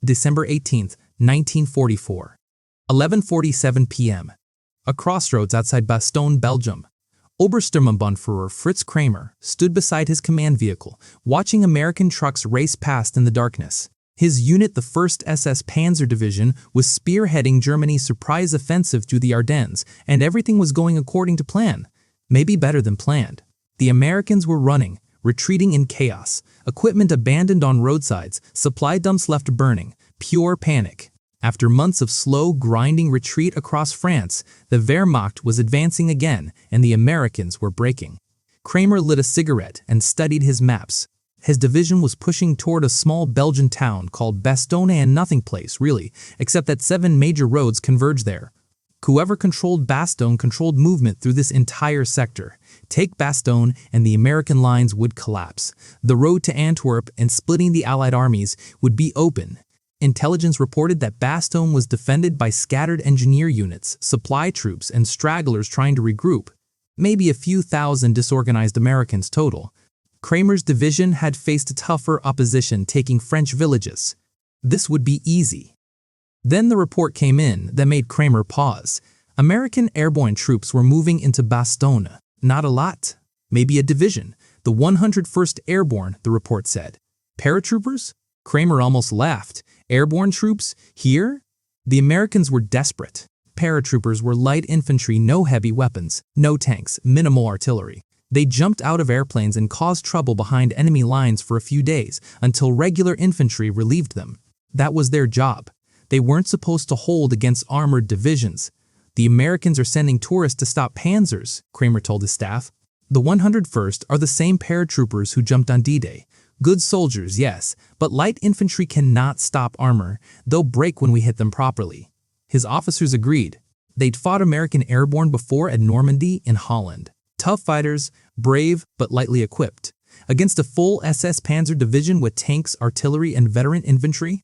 December 18th, 1944. 11:47 p.m. A crossroads outside Bastogne, Belgium. Obersturmbannführer Fritz Kramer stood beside his command vehicle, watching American trucks race past in the darkness. His unit, the 1st SS Panzer Division, was spearheading Germany's surprise offensive through the Ardennes, and everything was going according to plan. Maybe better than planned. The Americans were running, retreating in chaos, equipment abandoned on roadsides, supply dumps left burning, pure panic. After months of slow, grinding retreat across France, the Wehrmacht was advancing again, and the Americans were breaking. Kramer lit a cigarette and studied his maps. His division was pushing toward a small Belgian town called Bastogne, and nothing place, really, except that 7 major roads converge there. Whoever controlled Bastogne controlled movement through this entire sector. Take Bastogne and the American lines would collapse. The road to Antwerp and splitting the Allied armies would be open. Intelligence reported that Bastogne was defended by scattered engineer units, supply troops, and stragglers trying to regroup. Maybe a few thousand disorganized Americans total. Kramer's division had faced tougher opposition taking French villages. This would be easy. Then the report came in that made Kramer pause. American airborne troops were moving into Bastogne. Not a lot. Maybe a division. The 101st Airborne, the report said. Paratroopers? Kramer almost laughed. Airborne troops? Here? The Americans were desperate. Paratroopers were light infantry, no heavy weapons, no tanks, minimal artillery. They jumped out of airplanes and caused trouble behind enemy lines for a few days until regular infantry relieved them. That was their job. They weren't supposed to hold against armored divisions. The Americans are sending tourists to stop panzers, Kramer told his staff. The 101st are the same paratroopers who jumped on D-Day. Good soldiers, yes, but light infantry cannot stop armor. They'll break when we hit them properly. His officers agreed. They'd fought American airborne before at Normandy in Holland. Tough fighters, brave but lightly equipped. Against a full SS Panzer Division with tanks, artillery, and veteran infantry,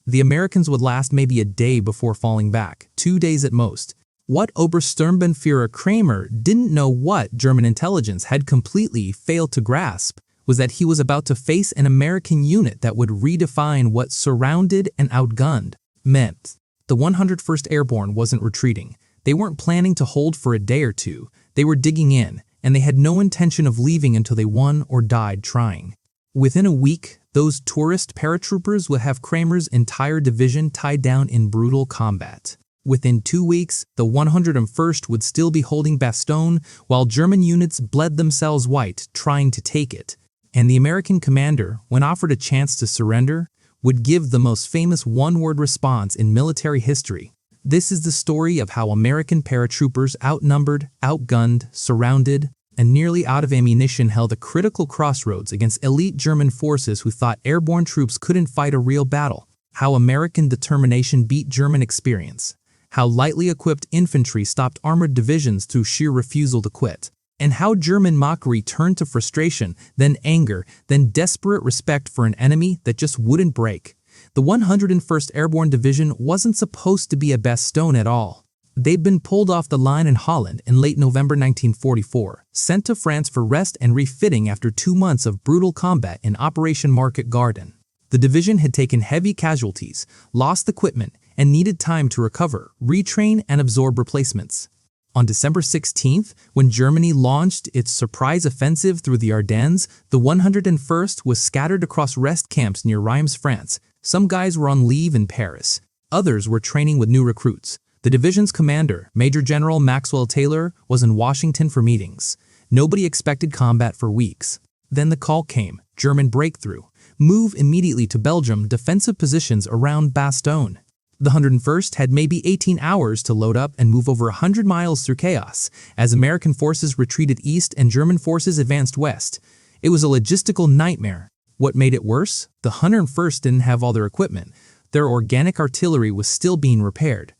the Americans would last maybe a day before falling back, 2 days at most. What Obersturmbannführer Kramer didn't know what German intelligence had completely failed to grasp was that he was about to face an American unit that would redefine what surrounded and outgunned meant. The 101st Airborne wasn't retreating. They weren't planning to hold for a day or two. They were digging in, and they had no intention of leaving until they won or died trying. Within a week, those tourist paratroopers would have Kramer's entire division tied down in brutal combat. Within 2 weeks, the 101st would still be holding Bastogne, while German units bled themselves white trying to take it. And the American commander, when offered a chance to surrender, would give the most famous one-word response in military history. This is the story of how American paratroopers outnumbered, outgunned, surrounded, and nearly out of ammunition held a critical crossroads against elite German forces who thought airborne troops couldn't fight a real battle. How American determination beat German experience. How lightly equipped infantry stopped armored divisions through sheer refusal to quit. And how German mockery turned to frustration, then anger, then desperate respect for an enemy that just wouldn't break. The 101st Airborne Division wasn't supposed to be a Bastogne at all. They'd been pulled off the line in Holland in late November 1944, sent to France for rest and refitting after 2 months of brutal combat in Operation Market Garden. The division had taken heavy casualties, lost equipment, and needed time to recover, retrain, and absorb replacements. On December 16th, when Germany launched its surprise offensive through the Ardennes, the 101st was scattered across rest camps near Reims, France. Some guys were on leave in Paris. Others were training with new recruits. The division's commander, Major General Maxwell Taylor, was in Washington for meetings. Nobody expected combat for weeks. Then the call came, German breakthrough. Move immediately to Belgium, defensive positions around Bastogne. The 101st had maybe 18 hours to load up and move over 100 miles through chaos, as American forces retreated east and German forces advanced west. It was a logistical nightmare. What made it worse? The 101st didn't have all their equipment. Their organic artillery was still being repaired.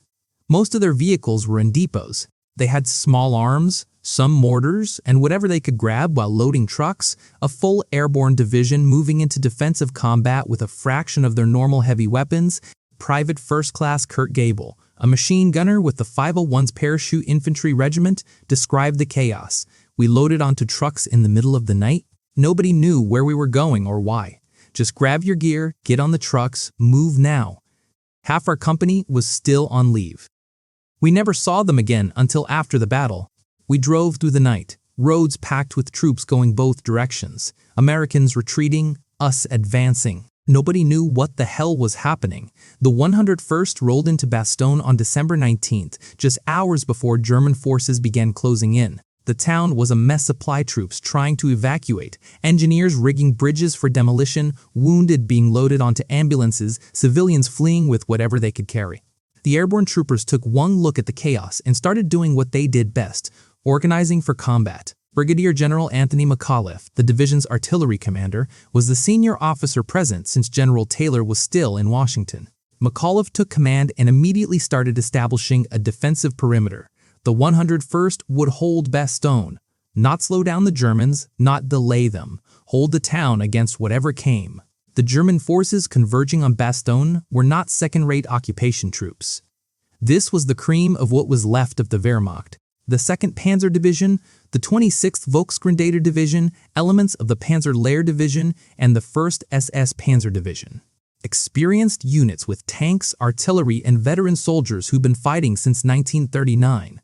Most of their vehicles were in depots. They had small arms, some mortars, and whatever they could grab while loading trucks. A full airborne division moving into defensive combat with a fraction of their normal heavy weapons. Private First Class Kurt Gable, a machine gunner with the 501's Parachute Infantry Regiment, described the chaos. We loaded onto trucks in the middle of the night. Nobody knew where we were going or why. Just grab your gear, get on the trucks, move now. Half our company was still on leave. We never saw them again until after the battle. We drove through the night, roads packed with troops going both directions, Americans retreating, us advancing. Nobody knew what the hell was happening. The 101st rolled into Bastogne on December 19th, just hours before German forces began closing in. The town was a mess of supply troops trying to evacuate, engineers rigging bridges for demolition, wounded being loaded onto ambulances, civilians fleeing with whatever they could carry. The airborne troopers took one look at the chaos and started doing what they did best, organizing for combat. Brigadier General Anthony McAuliffe, the division's artillery commander, was the senior officer present since General Taylor was still in Washington. McAuliffe took command and immediately started establishing a defensive perimeter. The 101st would hold Bastogne, not slow down the Germans, not delay them, hold the town against whatever came. The German forces converging on Bastogne were not second-rate occupation troops. This was the cream of what was left of the Wehrmacht. The 2nd Panzer Division, the 26th Volksgrenadier Division, elements of the Panzer Lehr Division, and the 1st SS Panzer Division. Experienced units with tanks, artillery, and veteran soldiers who'd been fighting since 1939.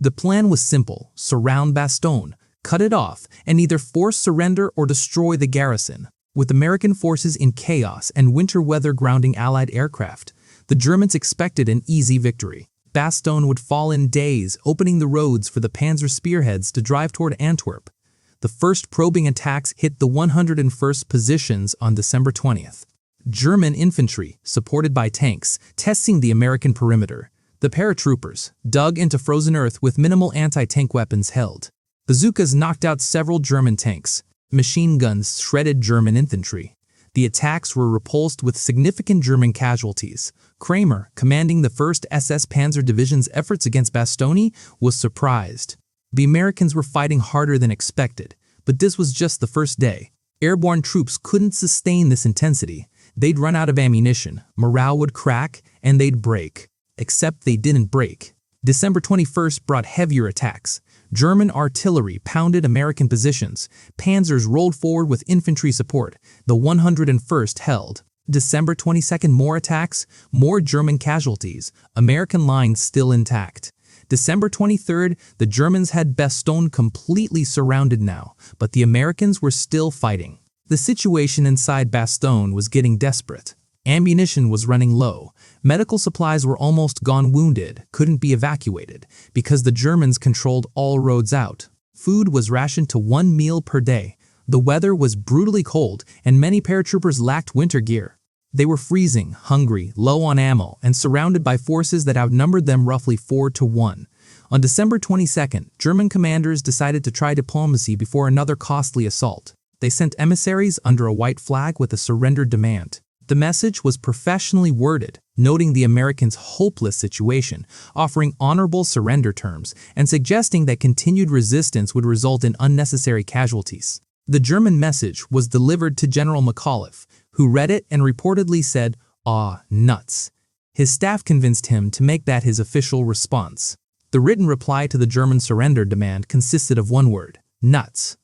The plan was simple: surround Bastogne, cut it off, and either force surrender or destroy the garrison. With American forces in chaos and winter weather grounding Allied aircraft, the Germans expected an easy victory. Bastogne would fall in days, opening the roads for the Panzer spearheads to drive toward Antwerp. The first probing attacks hit the 101st positions on December 20th. German infantry, supported by tanks, testing the American perimeter. The paratroopers, dug into frozen earth with minimal anti-tank weapons held. Bazookas knocked out several German tanks. Machine guns shredded German infantry. The attacks were repulsed with significant German casualties. Kramer, commanding the 1st SS Panzer Division's efforts against Bastogne, was surprised. The Americans were fighting harder than expected, but this was just the first day. Airborne troops couldn't sustain this intensity. They'd run out of ammunition, morale would crack, and they'd break. Except they didn't break. December 21st brought heavier attacks. German artillery pounded American positions. Panzers rolled forward with infantry support. The 101st held. December 22nd, more attacks, more German casualties. American lines still intact. December 23rd, the Germans had Bastogne completely surrounded now, but the Americans were still fighting. The situation inside Bastogne was getting desperate. Ammunition was running low. Medical supplies were almost gone. Wounded couldn't be evacuated because the Germans controlled all roads out. Food was rationed to 1 meal per day. The weather was brutally cold and many paratroopers lacked winter gear. They were freezing, hungry, low on ammo, and surrounded by forces that outnumbered them roughly 4-1. On December 22nd, German commanders decided to try diplomacy before another costly assault. They sent emissaries under a white flag with a surrender demand. The message was professionally worded, noting the Americans' hopeless situation, offering honorable surrender terms, and suggesting that continued resistance would result in unnecessary casualties. The German message was delivered to General McAuliffe, who read it and reportedly said, "Aw, nuts." His staff convinced him to make that his official response. The written reply to the German surrender demand consisted of one word: nuts.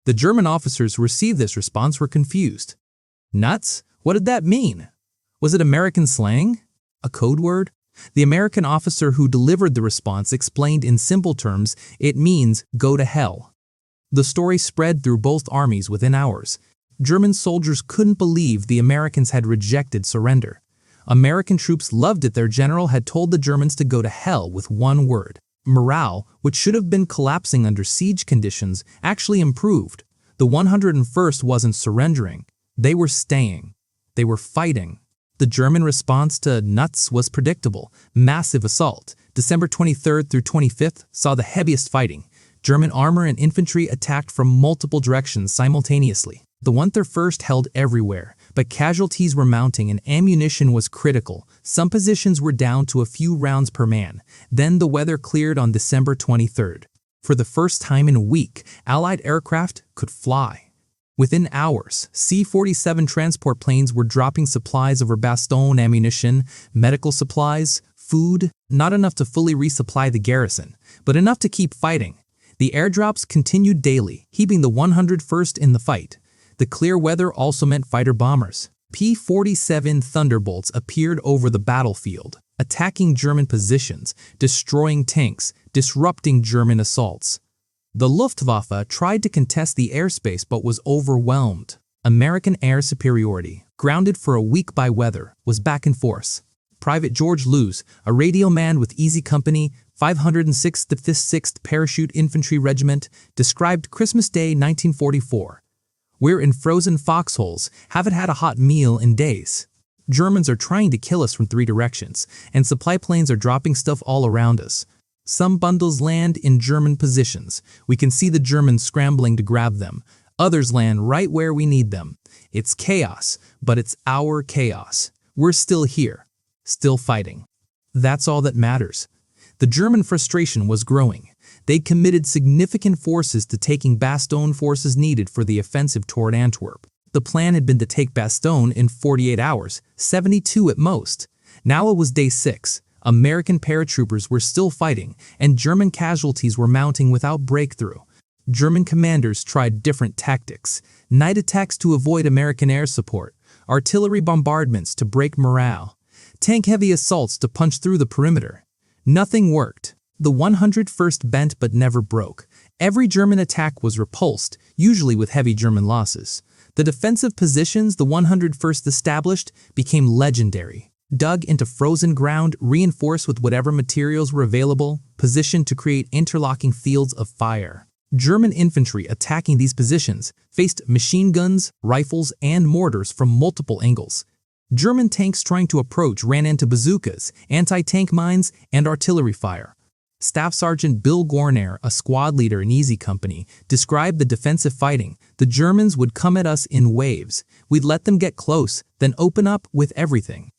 The German officers who received this response were confused. Nuts? What did that mean? Was it American slang? A code word? The American officer who delivered the response explained in simple terms, it means go to hell. The story spread through both armies within hours. German soldiers couldn't believe the Americans had rejected surrender. American troops loved it their general had told the Germans to go to hell with one word. Morale, which should have been collapsing under siege conditions, actually improved. The 101st wasn't surrendering. They were staying. They were fighting. The German response to nuts was predictable. Massive assault. December 23rd through 25th saw the heaviest fighting. German armor and infantry attacked from multiple directions simultaneously. The 101st held everywhere, but casualties were mounting and ammunition was critical. Some positions were down to a few rounds per man. Then the weather cleared on December 23rd. For the first time in a week, Allied aircraft could fly. Within hours, C-47 transport planes were dropping supplies over Bastogne, ammunition, medical supplies, food, not enough to fully resupply the garrison, but enough to keep fighting. The airdrops continued daily, keeping the 101st in the fight. The clear weather also meant fighter bombers. P-47 Thunderbolts appeared over the battlefield, attacking German positions, destroying tanks, disrupting German assaults. The Luftwaffe tried to contest the airspace but was overwhelmed. American air superiority, grounded for a week by weather, was back in force. Private George Lewis, a radio man with Easy Company, 506th 6th Parachute Infantry Regiment, described Christmas Day 1944. "We're in frozen foxholes, haven't had a hot meal in days. Germans are trying to kill us from 3 directions, and supply planes are dropping stuff all around us. Some bundles land in German positions. We can see the Germans scrambling to grab them. Others land right where we need them. It's chaos, but it's our chaos. We're still here, still fighting." That's all that matters. The German frustration was growing. They'd committed significant forces to taking Bastogne, forces needed for the offensive toward Antwerp. The plan had been to take Bastogne in 48 hours, 72 at most. Now it was day 6. American paratroopers were still fighting, and German casualties were mounting without breakthrough. German commanders tried different tactics: night attacks to avoid American air support, artillery bombardments to break morale, tank-heavy assaults to punch through the perimeter. Nothing worked. The 101st bent but never broke. Every German attack was repulsed, usually with heavy German losses. The defensive positions the 101st established became legendary. Dug into frozen ground, reinforced with whatever materials were available, positioned to create interlocking fields of fire. German infantry attacking these positions faced machine guns, rifles, and mortars from multiple angles. German tanks trying to approach ran into bazookas, anti-tank mines, and artillery fire. Staff Sergeant Bill Gornair, a squad leader in Easy Company, described the defensive fighting. "The Germans would come at us in waves. We'd let them get close, then open up with everything.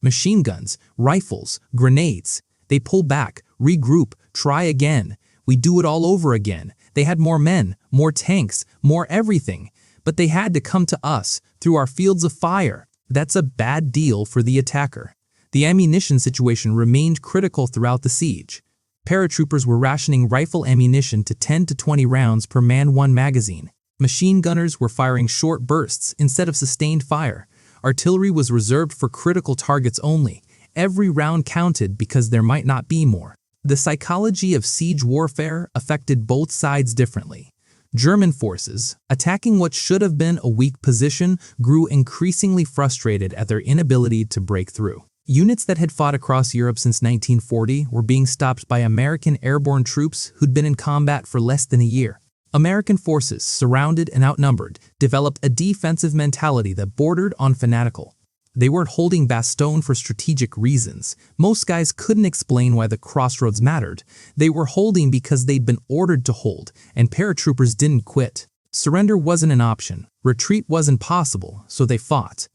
Machine guns, rifles, grenades. They pull back, regroup, try again. We do it all over again. They had more men, more tanks, more everything. But they had to come to us, through our fields of fire." That's a bad deal for the attacker. The ammunition situation remained critical throughout the siege. Paratroopers were rationing rifle ammunition to 10 to 20 rounds per man-1 magazine. Machine gunners were firing short bursts instead of sustained fire. Artillery was reserved for critical targets only. Every round counted because there might not be more. The psychology of siege warfare affected both sides differently. German forces, attacking what should have been a weak position, grew increasingly frustrated at their inability to break through. Units that had fought across Europe since 1940 were being stopped by American airborne troops who'd been in combat for less than a year. American forces, surrounded and outnumbered, developed a defensive mentality that bordered on fanatical. They weren't holding Bastogne for strategic reasons. Most guys couldn't explain why the crossroads mattered. They were holding because they'd been ordered to hold, and paratroopers didn't quit. Surrender wasn't an option. Retreat wasn't possible, so they fought.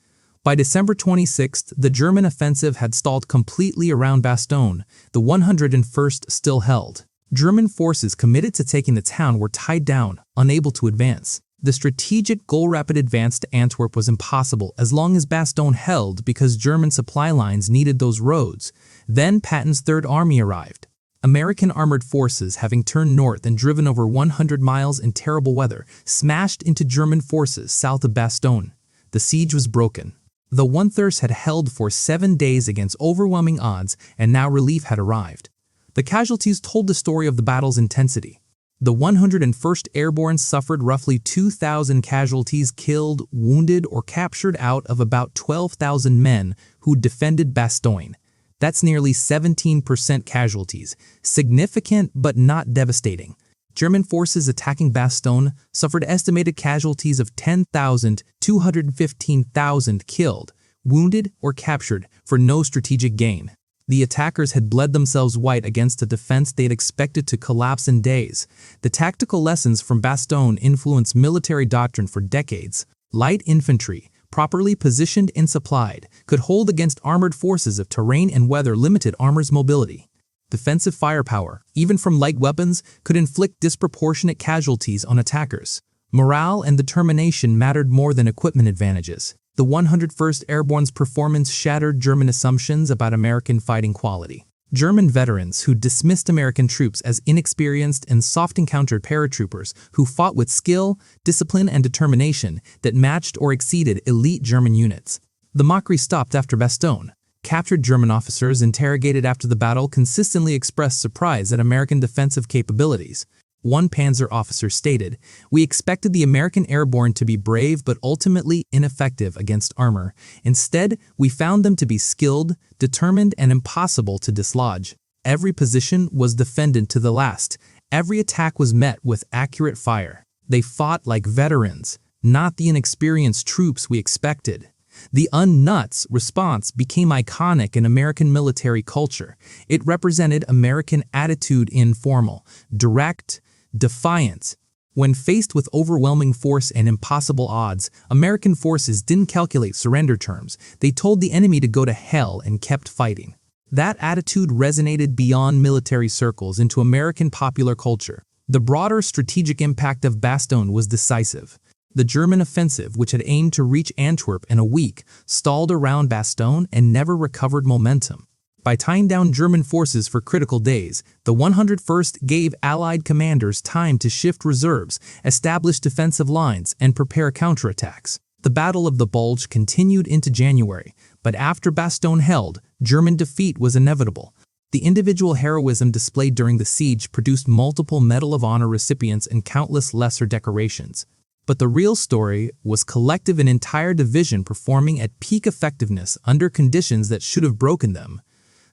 By December 26th, the German offensive had stalled completely around Bastogne. The 101st still held. German forces committed to taking the town were tied down, unable to advance. The strategic goal-rapid advance to Antwerp was impossible as long as Bastogne held because German supply lines needed those roads. Then Patton's Third Army arrived. American armored forces, having turned north and driven over 100 miles in terrible weather, smashed into German forces south of Bastogne. The siege was broken. The 101st had held for 7 days against overwhelming odds, and now relief had arrived. The casualties told the story of the battle's intensity. The 101st Airborne suffered roughly 2,000 casualties, killed, wounded, or captured out of about 12,000 men who defended Bastogne. That's nearly 17% casualties, significant but not devastating. German forces attacking Bastogne suffered estimated casualties of 10,000 to 215,000 killed, wounded, or captured for no strategic gain. The attackers had bled themselves white against a defense they'd expected to collapse in days. The tactical lessons from Bastogne influenced military doctrine for decades. Light infantry, properly positioned and supplied, could hold against armored forces if terrain and weather limited armor's mobility. Defensive firepower, even from light weapons, could inflict disproportionate casualties on attackers. Morale and determination mattered more than equipment advantages. The 101st Airborne's performance shattered German assumptions about American fighting quality. German veterans who dismissed American troops as inexperienced and soft-encountered paratroopers who fought with skill, discipline, and determination that matched or exceeded elite German units. The mockery stopped after Bastogne. Captured German officers interrogated after the battle consistently expressed surprise at American defensive capabilities. One Panzer officer stated, "We expected the American airborne to be brave but ultimately ineffective against armor. Instead, we found them to be skilled, determined, and impossible to dislodge. Every position was defended to the last. Every attack was met with accurate fire. They fought like veterans, not the inexperienced troops we expected." The "unnuts" response became iconic in American military culture. It represented American attitude in formal, direct, defiant. When faced with overwhelming force and impossible odds, American forces didn't calculate surrender terms. They told the enemy to go to hell and kept fighting. That attitude resonated beyond military circles into American popular culture. The broader strategic impact of Bastogne was decisive. The German offensive, which had aimed to reach Antwerp in a week, stalled around Bastogne and never recovered momentum. By tying down German forces for critical days, the 101st gave Allied commanders time to shift reserves, establish defensive lines, and prepare counterattacks. The Battle of the Bulge continued into January, but after Bastogne held, German defeat was inevitable. The individual heroism displayed during the siege produced multiple Medal of Honor recipients and countless lesser decorations. But the real story was collective and entire division performing at peak effectiveness under conditions that should have broken them.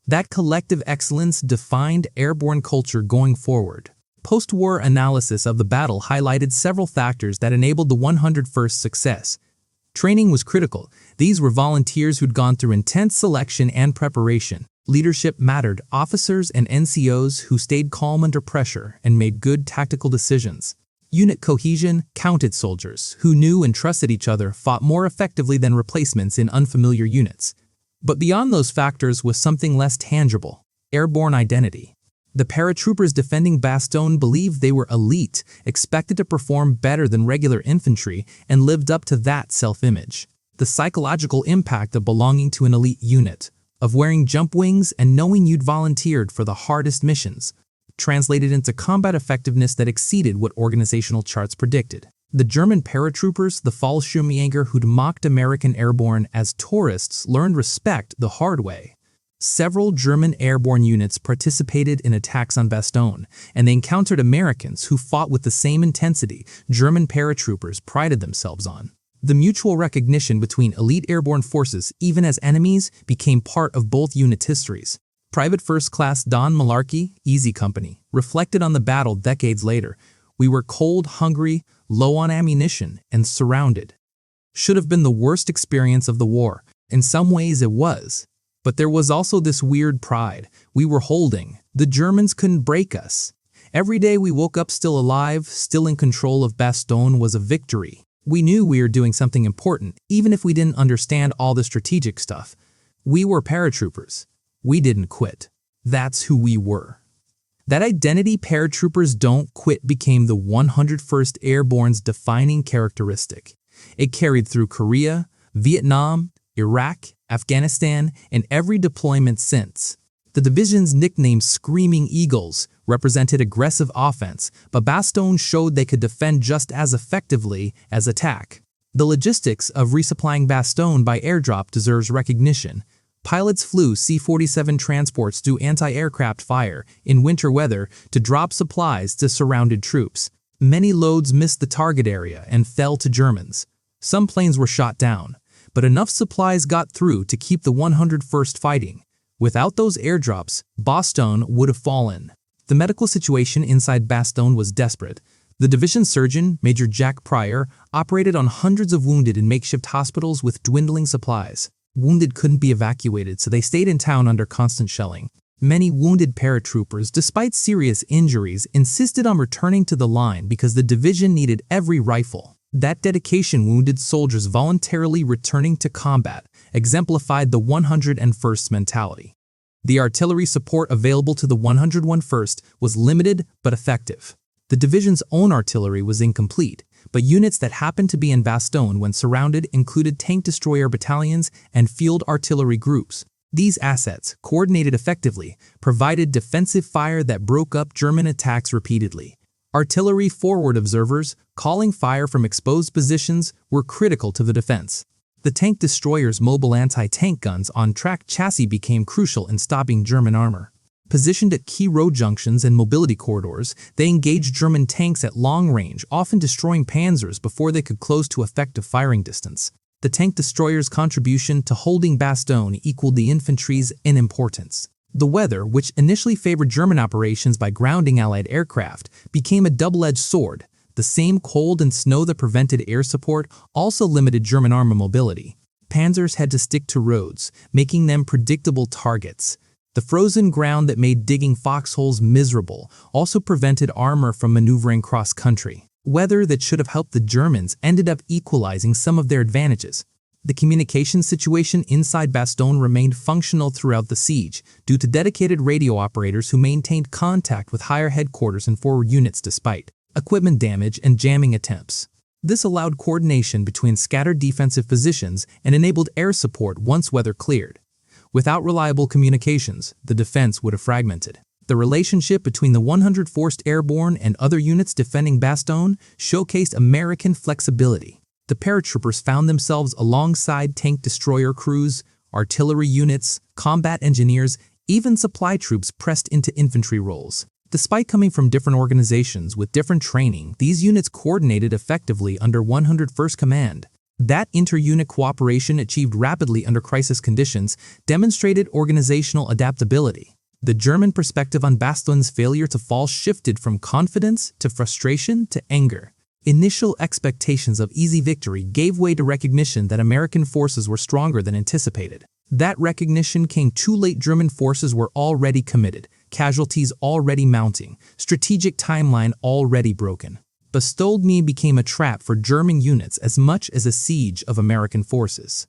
That collective excellence defined airborne culture going forward. Post-war analysis of the battle highlighted several factors that enabled the 101st success. Training was critical. These were volunteers who'd gone through intense selection and preparation. Leadership mattered. Officers and NCOs who stayed calm under pressure and made good tactical decisions. Unit cohesion counted. Soldiers who knew and trusted each other fought more effectively than replacements in unfamiliar units. But beyond those factors was something less tangible: airborne identity. The paratroopers defending Bastogne believed they were elite, expected to perform better than regular infantry, and lived up to that self-image. The psychological impact of belonging to an elite unit, of wearing jump wings and knowing you'd volunteered for the hardest missions, translated into combat effectiveness that exceeded what organizational charts predicted. The German paratroopers, the Fallschirmjäger who'd mocked American airborne as tourists, learned respect the hard way. Several German airborne units participated in attacks on Bastogne, and they encountered Americans who fought with the same intensity German paratroopers prided themselves on. The mutual recognition between elite airborne forces, even as enemies, became part of both units' histories. Private First Class Don Malarkey, Easy Company, reflected on the battle decades later. "We were cold, hungry, low on ammunition, and surrounded. Should have been the worst experience of the war. In some ways it was. But there was also this weird pride. We were holding. The Germans couldn't break us. Every day we woke up still alive, still in control of Bastogne was a victory. We knew we were doing something important, even if we didn't understand all the strategic stuff. We were paratroopers. We didn't quit. That's who we were." That identity, "paratroopers don't quit," became the 101st Airborne's defining characteristic. It carried through Korea, Vietnam, Iraq, Afghanistan, and every deployment since. The division's nickname Screaming Eagles represented aggressive offense, but Bastogne showed they could defend just as effectively as attack. The logistics of resupplying Bastogne by airdrop deserves recognition. Pilots flew C-47 transports through anti-aircraft fire in winter weather to drop supplies to surrounded troops. Many loads missed the target area and fell to Germans. Some planes were shot down, but enough supplies got through to keep the 101st fighting. Without those airdrops, Bastogne would have fallen. The medical situation inside Bastogne was desperate. The division surgeon, Major Jack Pryor, operated on hundreds of wounded in makeshift hospitals with dwindling supplies. Wounded couldn't be evacuated, so they stayed in town under constant shelling. Many wounded paratroopers, despite serious injuries, insisted on returning to the line because the division needed every rifle. That dedication, wounded soldiers voluntarily returning to combat, exemplified the 101st mentality. The artillery support available to the 101st was limited but effective. The division's own artillery was incomplete, but units that happened to be in Bastogne when surrounded included tank destroyer battalions and field artillery groups. These assets, coordinated effectively, provided defensive fire that broke up German attacks repeatedly. Artillery forward observers, calling fire from exposed positions, were critical to the defense. The tank destroyers' mobile anti-tank guns on track chassis became crucial in stopping German armor. Positioned at key road junctions and mobility corridors, they engaged German tanks at long range, often destroying panzers before they could close to effective firing distance. The tank destroyers' contribution to holding Bastogne equaled the infantry's in importance. The weather, which initially favored German operations by grounding Allied aircraft, became a double-edged sword. The same cold and snow that prevented air support also limited German armor mobility. Panzers had to stick to roads, making them predictable targets. The frozen ground that made digging foxholes miserable also prevented armor from maneuvering cross-country. Weather that should have helped the Germans ended up equalizing some of their advantages. The communication situation inside Bastogne remained functional throughout the siege due to dedicated radio operators who maintained contact with higher headquarters and forward units despite equipment damage and jamming attempts. This allowed coordination between scattered defensive positions and enabled air support once weather cleared. Without reliable communications, the defense would have fragmented. The relationship between the 101st Airborne and other units defending Bastogne showcased American flexibility. The paratroopers found themselves alongside tank destroyer crews, artillery units, combat engineers, even supply troops pressed into infantry roles. Despite coming from different organizations with different training, these units coordinated effectively under 101st Command. That inter-unit cooperation achieved rapidly under crisis conditions demonstrated organizational adaptability. The German perspective on Bastogne's failure to fall shifted from confidence to frustration to anger. Initial expectations of easy victory gave way to recognition that American forces were stronger than anticipated. That recognition came too late. German forces were already committed, casualties already mounting, strategic timeline already broken. Bastogne became a trap for German units as much as a siege of American forces.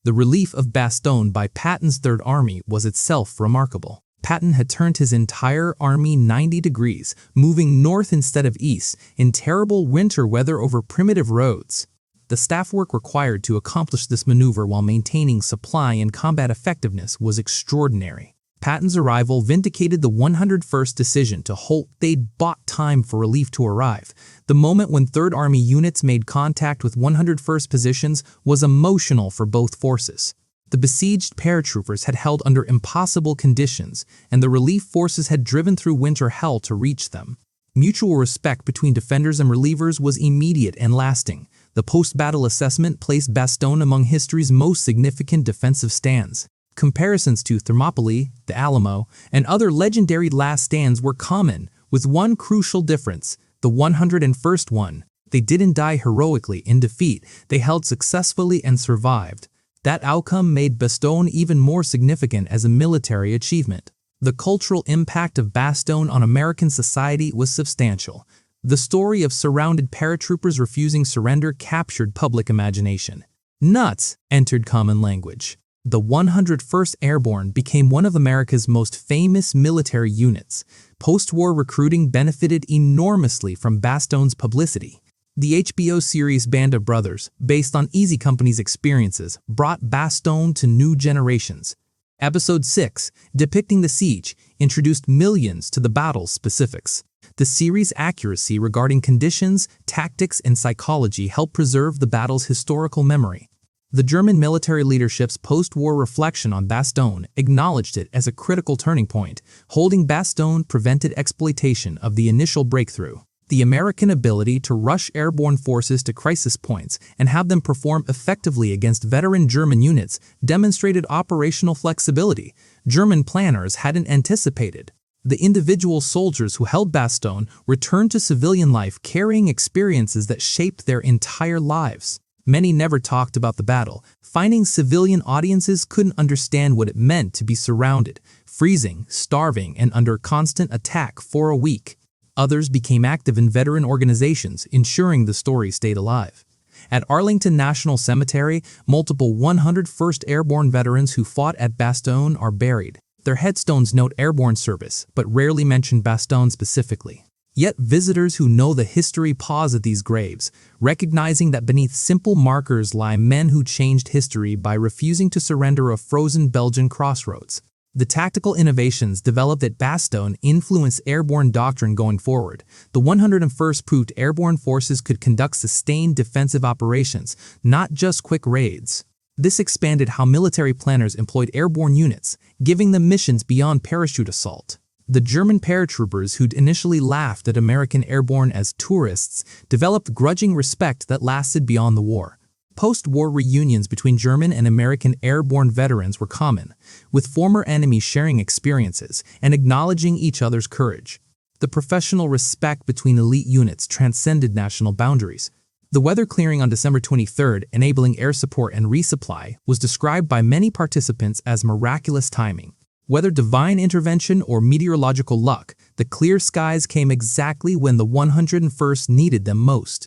The relief of Bastogne by Patton's Third Army was itself remarkable. Patton had turned his entire army 90 degrees, moving north instead of east, in terrible winter weather over primitive roads. The staff work required to accomplish this maneuver while maintaining supply and combat effectiveness was extraordinary. Patton's arrival vindicated the 101st decision to halt. They'd bought time for relief to arrive. The moment when Third Army units made contact with 101st positions was emotional for both forces. The besieged paratroopers had held under impossible conditions, and the relief forces had driven through winter hell to reach them. Mutual respect between defenders and relievers was immediate and lasting. The post-battle assessment placed Bastogne among history's most significant defensive stands. Comparisons to Thermopylae, the Alamo, and other legendary last stands were common, with one crucial difference: the 101st one. They didn't die heroically in defeat, they held successfully and survived. That outcome made Bastogne even more significant as a military achievement. The cultural impact of Bastogne on American society was substantial. The story of surrounded paratroopers refusing surrender captured public imagination. Nuts entered common language. The 101st Airborne became one of America's most famous military units. Post-war recruiting benefited enormously from Bastogne's publicity. The HBO series Band of Brothers, based on Easy Company's experiences, brought Bastogne to new generations. Episode 6, depicting the siege, introduced millions to the battle's specifics. The series' accuracy regarding conditions, tactics, and psychology helped preserve the battle's historical memory. The German military leadership's post-war reflection on Bastogne acknowledged it as a critical turning point. Holding Bastogne prevented exploitation of the initial breakthrough. The American ability to rush airborne forces to crisis points and have them perform effectively against veteran German units demonstrated operational flexibility German planners hadn't anticipated. The individual soldiers who held Bastogne returned to civilian life carrying experiences that shaped their entire lives. Many never talked about the battle, finding civilian audiences couldn't understand what it meant to be surrounded, freezing, starving, and under constant attack for a week. Others became active in veteran organizations, ensuring the story stayed alive. At Arlington National Cemetery, multiple 101st Airborne veterans who fought at Bastogne are buried. Their headstones note airborne service, but rarely mention Bastogne specifically. Yet visitors who know the history pause at these graves, recognizing that beneath simple markers lie men who changed history by refusing to surrender a frozen Belgian crossroads. The tactical innovations developed at Bastogne influenced airborne doctrine going forward. The 101st proved airborne forces could conduct sustained defensive operations, not just quick raids. This expanded how military planners employed airborne units, giving them missions beyond parachute assault. The German paratroopers who'd initially laughed at American airborne as tourists developed grudging respect that lasted beyond the war. Post-war reunions between German and American airborne veterans were common, with former enemies sharing experiences and acknowledging each other's courage. The professional respect between elite units transcended national boundaries. The weather clearing on December 23rd, enabling air support and resupply, was described by many participants as miraculous timing. Whether divine intervention or meteorological luck, the clear skies came exactly when the 101st needed them most.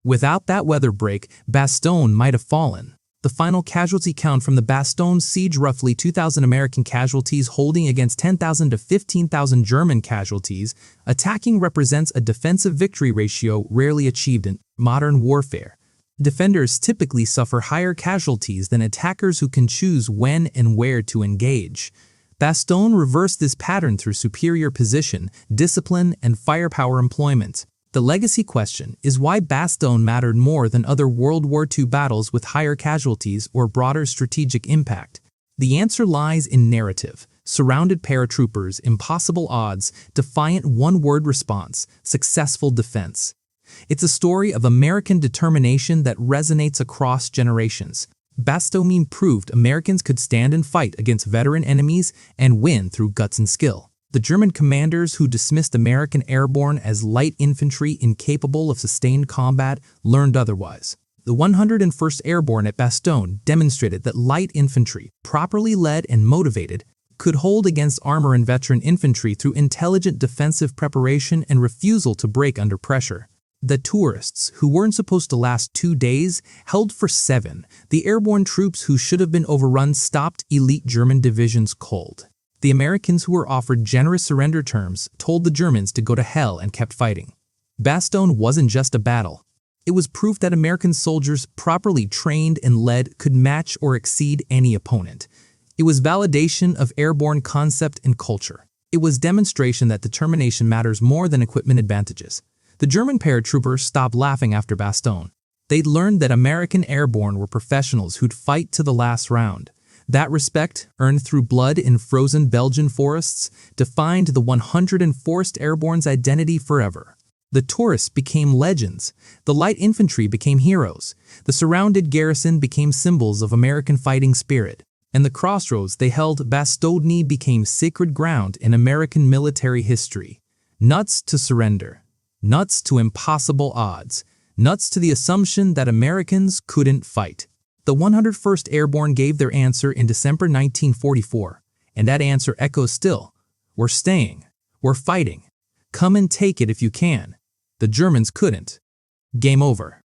Without that weather break, Bastogne might have fallen. The final casualty count from the Bastogne siege, roughly 2,000 American casualties holding against 10,000 to 15,000 German casualties. Attacking represents a defensive victory ratio rarely achieved in modern warfare. Defenders typically suffer higher casualties than attackers who can choose when and where to engage. Bastogne reversed this pattern through superior position, discipline, and firepower employment. The legacy question is why Bastogne mattered more than other World War II battles with higher casualties or broader strategic impact. The answer lies in narrative. Surrounded paratroopers, impossible odds, defiant one-word response, successful defense. It's a story of American determination that resonates across generations. Bastogne proved Americans could stand and fight against veteran enemies and win through guts and skill. The German commanders who dismissed American airborne as light infantry incapable of sustained combat learned otherwise. The 101st Airborne at Bastogne demonstrated that light infantry, properly led and motivated, could hold against armor and veteran infantry through intelligent defensive preparation and refusal to break under pressure. The tourists, who weren't supposed to last 2 days, held for 7. The airborne troops who should have been overrun stopped elite German divisions cold. The Americans who were offered generous surrender terms told the Germans to go to hell and kept fighting. Bastogne wasn't just a battle. It was proof that American soldiers, properly trained and led, could match or exceed any opponent. It was validation of airborne concept and culture. It was demonstration that determination matters more than equipment advantages. The German paratroopers stopped laughing after Bastogne. They'd learned that American airborne were professionals who'd fight to the last round. That respect, earned through blood in frozen Belgian forests, defined the 101st Airborne's identity forever. The tourists became legends. The light infantry became heroes. The surrounded garrison became symbols of American fighting spirit. And the crossroads they held, Bastogne, became sacred ground in American military history. Nuts to surrender. Nuts to impossible odds. Nuts to the assumption that Americans couldn't fight. The 101st Airborne gave their answer in December 1944, and that answer echoes still. We're staying. We're fighting. Come and take it if you can. The Germans couldn't. Game over.